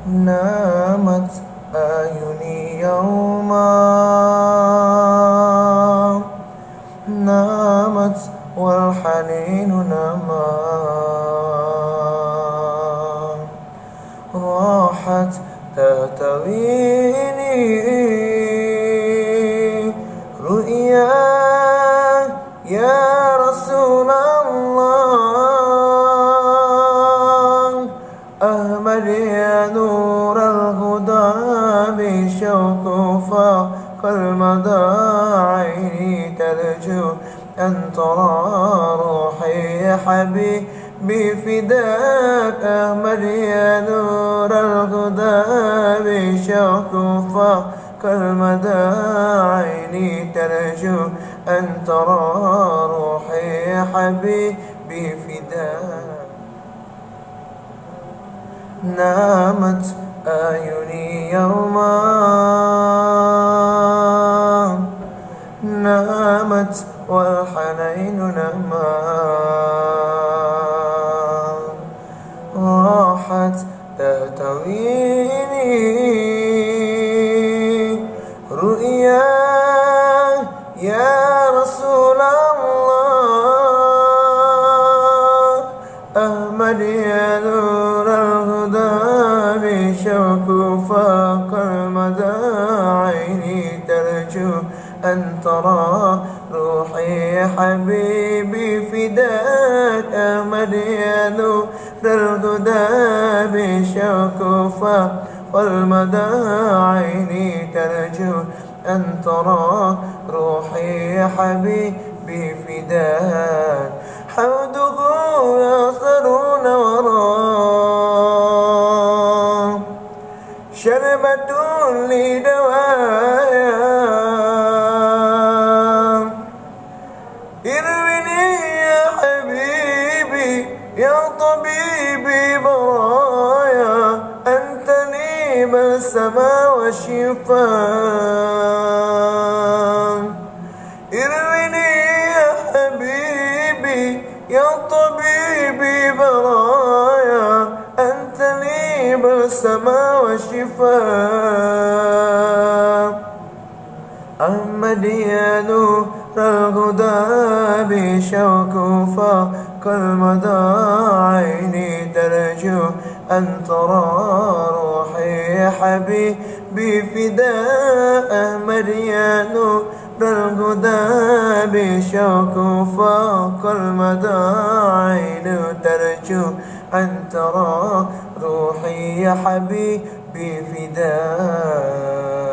نامت أعيني يوما، نامت والحنين نما، راحت تهتويني رؤيا يا رسول الله. أحمد يا نور الهدى بشوق فاق المدى، عيني ترجو أن ترى روحي يا حبيبي فداك. أحمد يا نور الهدى بشوق فاق المدى، عيني ترجو أن ترى روحي يا حبيبي فداك. نامت أعيني يوما، نامت والحنين نما، راحت تهتويني رؤيا يا رسول الله. أحمد يا نور الهدى بشوق فاق المدى، عيني ترجو أن ترى روحي يا حبيبي فداك. أحمد يا نور الهدى بشوق فاق المدى، عيني ترجو أن ترى روحي يا حبيبي فداك. حوده يصرون وراه، شربة لدوايا، ارويني يا حبيبي يا طبيبي برايا، أنت لي بلسما وشفاء. ارويني يا حبيبي يا طبيبي برايا، أنت لي بلسما وشفاء. أحمد يا نور الهدى بشوق فاق المدى، عيني ترجو أن ترى روحي يا حبيبي فداء. أحمد يا نور الهدى بشوق فاق المدى، عيني ترجو أن ترى روحي يا حبيبي فداء.